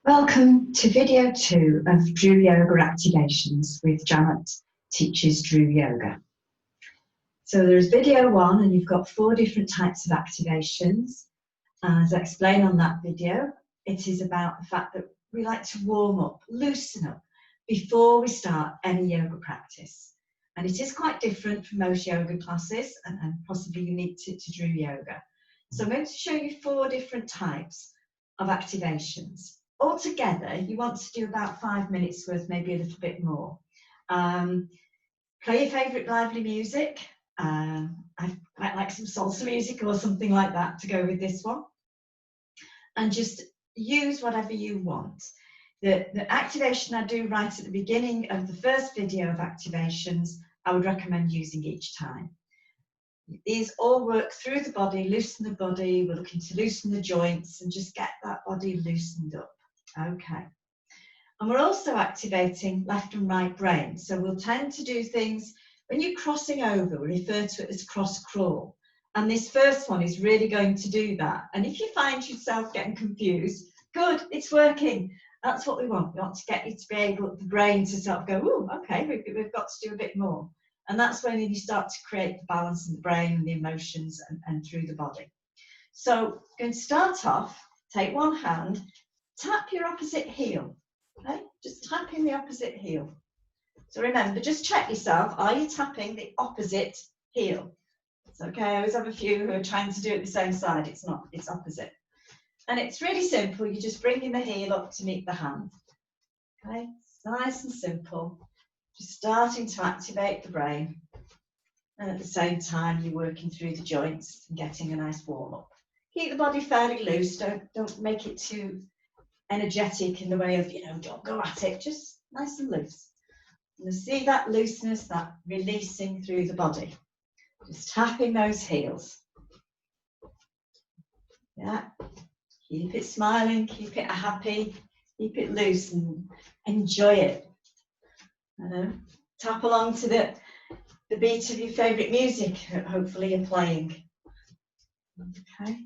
Welcome to video 2 of DRU Yoga activations with Janet Teaches DRU Yoga. So there's video 1 and you've got 4 different types of activations. As I explain on that video, it is about the fact that we like to warm up, loosen up before we start any yoga practice. And it is quite different from most yoga classes and possibly unique to DRU Yoga. So I'm going to show you 4 different types of activations. Altogether, you want to do about 5 minutes worth, maybe a little bit more. Play your favourite lively music. I quite like some salsa music or something like that to go with this one. And just use whatever you want. The activation I do right at the beginning of the first video of activations, I would recommend using each time. These all work through the body, loosen the body. We're looking to loosen the joints and just get that body loosened up. Okay, and we're also activating left and right brain. So we'll tend to do things when you're crossing over, we refer to it as cross crawl. And this first one is really going to do that. And if you find yourself getting confused, good, it's working. That's what we want. We want to get you to be able, the brain to sort of go, oh, okay, we've got to do a bit more. And that's when you start to create the balance in the brain and the emotions and through the body. So I'm going to start off, take one hand, tap your opposite heel, okay? Just tapping the opposite heel. So remember, just check yourself, are you tapping the opposite heel? It's okay, I always have a few who are trying to do it the same side. It's not, it's opposite. And it's really simple, you're just bringing the heel up to meet the hand. Okay, it's nice and simple. Just starting to activate the brain. And at the same time, you're working through the joints and getting a nice warm up. Keep the body fairly loose, don't make it too energetic in the way of, don't go at it, just nice and loose. And you see that looseness, that releasing through the body. Just tapping those heels. Yeah, keep it smiling, keep it happy, keep it loose and enjoy it. Tap along to the beat of your favourite music, hopefully you're playing. Okay,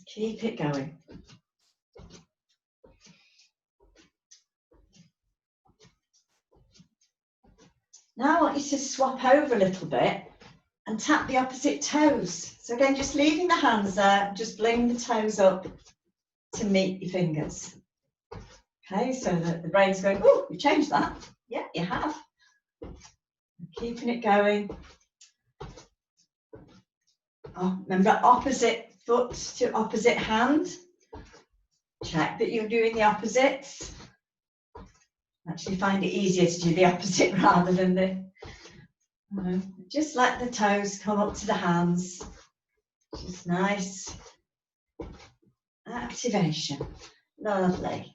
keep it going. Now I want you to swap over a little bit and tap the opposite toes. So again, just leaving the hands there, just bring the toes up to meet your fingers. Okay, so that the brain's going, oh, you changed that. Yeah, you have. Keeping it going. Oh, remember, opposite foot to opposite hand. Check that you're doing the opposites. Actually find it easier to do the opposite rather than the, just let the toes come up to the hands. Just nice activation. Lovely.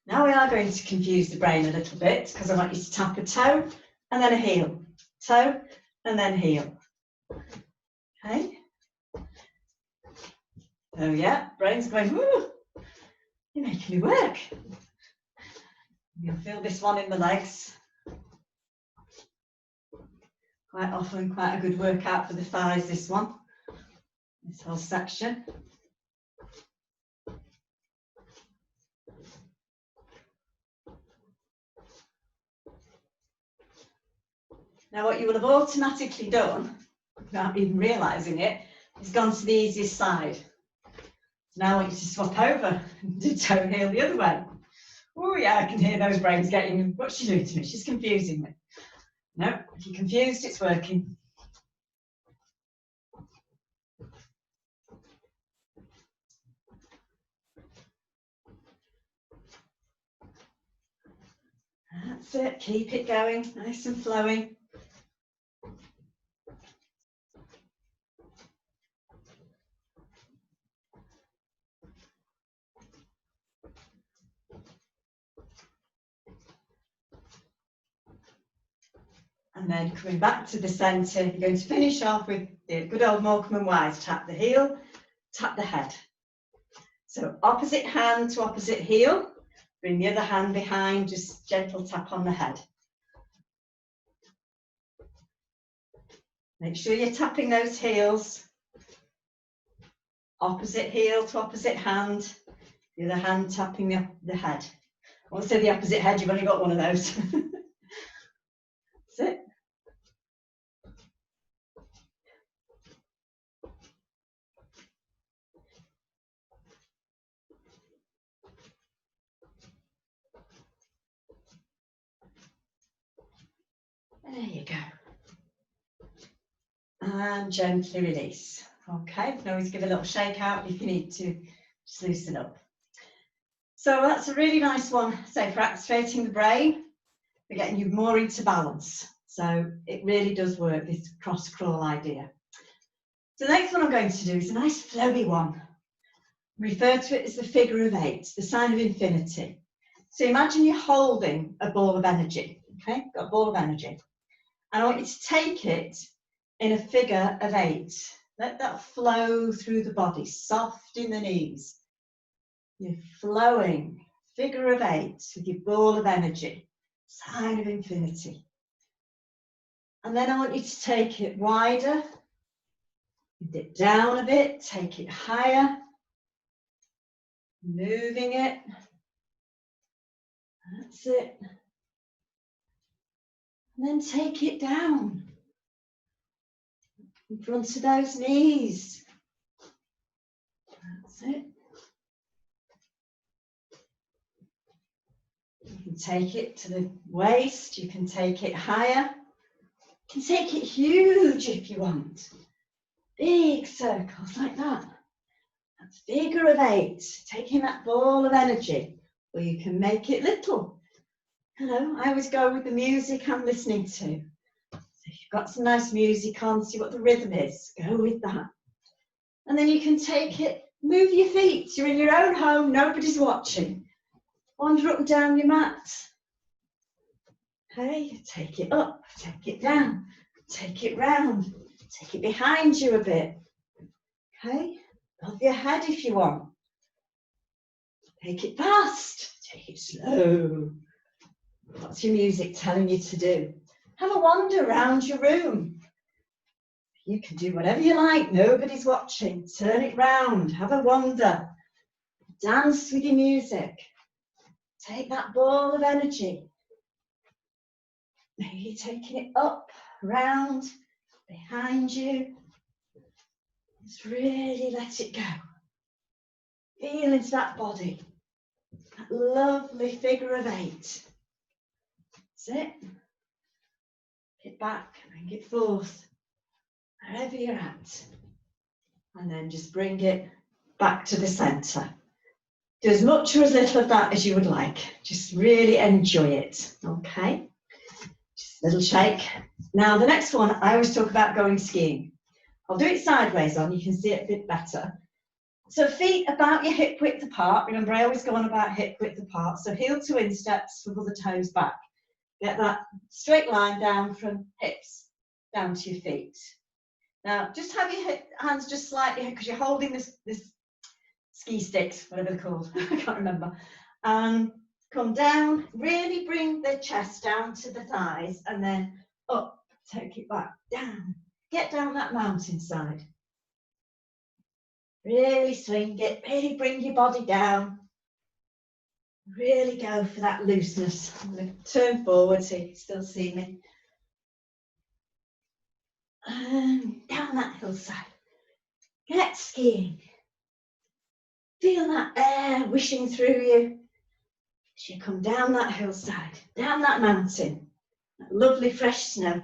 Now we are going to confuse the brain a little bit because I want you to tap a toe and then a heel. Toe and then heel. Okay. So yeah, brain's going, whoo, you're making me work. You'll feel this one in the legs. Quite often, quite a good workout for the thighs, this one. This whole section. Now what you will have automatically done, without even realising it, is gone to the easiest side. Now I want you to swap over and do toe heel the other way. Oh yeah, I can hear those brains getting, what's she doing to me? She's confusing me. No, if you're confused, it's working. That's it, keep it going, nice and flowing. And then coming back to the centre, you're going to finish off with the good old Morecambe and Wise. Tap the heel, tap the head. So opposite hand to opposite heel. Bring the other hand behind, just gentle tap on the head. Make sure you're tapping those heels. Opposite heel to opposite hand. The other hand tapping the head. I want to say the opposite head, you've only got one of those. That's it. There you go. And gently release. Okay, you can always give a little shake out if you need to, just loosen up. So that's a really nice one, say, for activating the brain, for getting you more into balance. So it really does work, this cross crawl idea. So the next one I'm going to do is a nice flowy one. Refer to it as the figure of 8, the sign of infinity. So imagine you're holding a ball of energy, okay? Got a ball of energy. And I want you to take it in a figure of 8. Let that flow through the body, soft in the knees. You're flowing, figure of 8 with your ball of energy, sign of infinity. And then I want you to take it wider, dip down a bit, take it higher, moving it. That's it. And then take it down in front of those knees. That's it. You can take it to the waist, you can take it higher, you can take it huge if you want. Big circles like that. That's figure of 8, taking that ball of energy, or you can make it little. You know, I always go with the music I'm listening to. So if you've got some nice music on, see what the rhythm is, go with that. And then you can take it, move your feet, you're in your own home, nobody's watching. Wander up and down your mat. Okay, take it up, take it down, take it round, take it behind you a bit. Okay, above your head if you want. Take it fast, take it slow. What's your music telling you to do? Have a wander around your room. You can do whatever you like, nobody's watching. Turn it round, have a wander. Dance with your music. Take that ball of energy. Maybe you're taking it up, round, behind you. Just really let it go. Feel into that body. That lovely figure of 8. That's it. Get back, bring it forth, wherever you're at. And then just bring it back to the centre. Do as much or as little of that as you would like. Just really enjoy it, okay? Just a little shake. Now, the next one, I always talk about going skiing. I'll do it sideways on, you can see it a bit better. So feet about your hip width apart. Remember, I always go on about hip width apart. So heel to instep, swivel the toes back. Get that straight line down from hips down to your feet. Now, just have your hands just slightly, because you're holding this ski sticks, whatever they're called, I can't remember. Come down, really bring the chest down to the thighs, and then up, take it back, down. Get down that mountainside. Really swing it, really bring your body down. Really go for that looseness. I'm going to turn forward so you can still see me. And down that hillside. Get skiing. Feel that air wishing through you as you come down that hillside, down that mountain. That lovely fresh snow.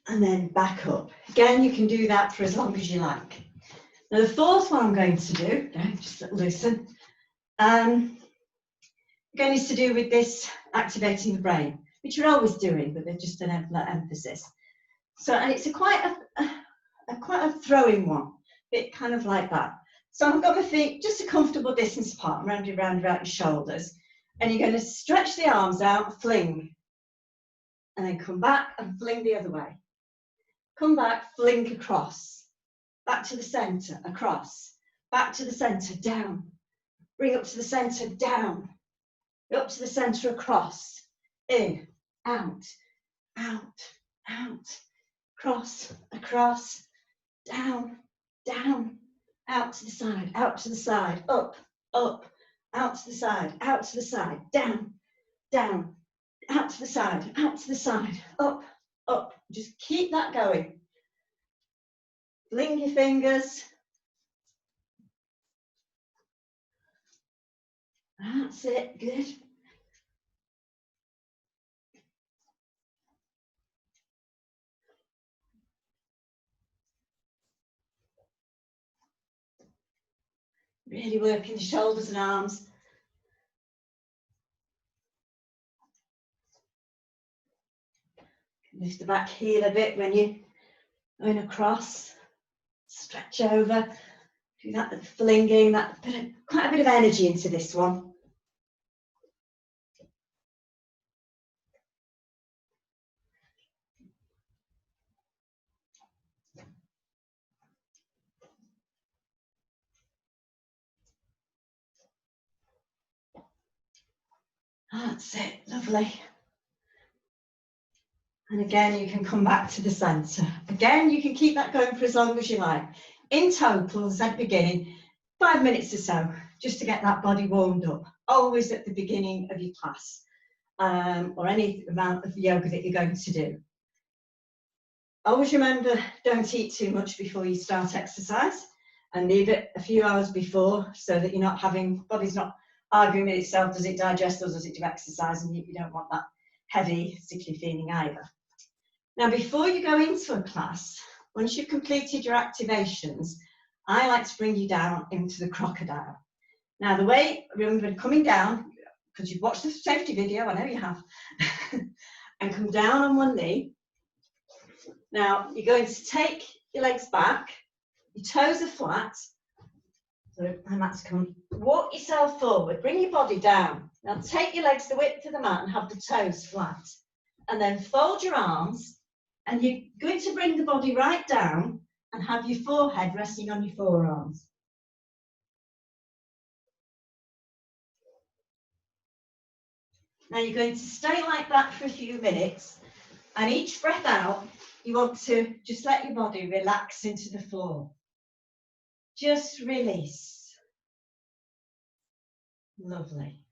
And then back up. Again, you can do that for as long as you like. Now the fourth one I'm going to do, just loosen, again is to do with this activating the brain, which you're always doing, but there's just an emphasis. So, and it's quite a throwing one, bit kind of like that. So I've got my feet just a comfortable distance apart, round about your shoulders. And you're going to stretch the arms out, fling. And then come back and fling the other way. Come back, fling across. Back to the centre, across. Back to the centre, down. Bring up to the centre, down. Up to the centre, across. In, out, out, out. Cross, across, down, down. Out to the side, up, up. Out to the side, down, down. Out to the side, up, up. Just keep that going. Fling your fingers. That's it, good. Really working the shoulders and arms. Lift the back heel a bit when you're going across. Stretch over. Do that flinging, quite a bit of energy into this one. That's it, lovely. And again, you can come back to the centre. Again, you can keep that going for as long as you like. In total, as at the beginning, 5 minutes or so, just to get that body warmed up. Always at the beginning of your class, or any amount of yoga that you're going to do. Always remember, don't eat too much before you start exercise, and leave it a few hours before, so that you're not having, body's not arguing with itself, does it digest or does it do exercise, and you don't want that heavy, sickly feeling either. Now, before you go into a class, once you've completed your activations, I like to bring you down into the crocodile. Now, the way, remember, coming down, because you've watched the safety video, I know you have, and come down on one knee. Now, you're going to take your legs back, your toes are flat, so, and that's come. Walk yourself forward, bring your body down. Now, take your legs the width of the mat and have the toes flat. And then fold your arms, and you're going to bring the body right down and have your forehead resting on your forearms. Now you're going to stay like that for a few minutes, and each breath out, you want to just let your body relax into the floor. Just release. Lovely.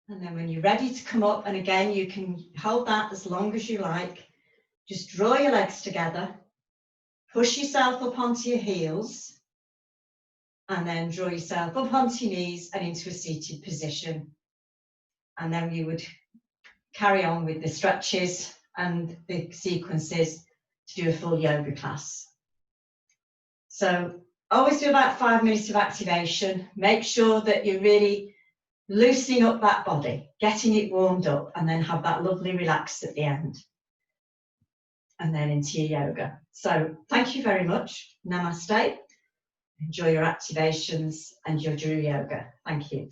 And then when you're ready to come up, and again, you can hold that as long as you like. Just draw your legs together, push yourself up onto your heels, and then draw yourself up onto your knees and into a seated position. And then you would carry on with the stretches and the sequences to do a full yoga class. So always do about 5 minutes of activation. Make sure that you're really loosening up that body, getting it warmed up, and then have that lovely relax at the end. And then into your yoga. So thank you very much. Namaste. Enjoy your activations and your DRU yoga. Thank you.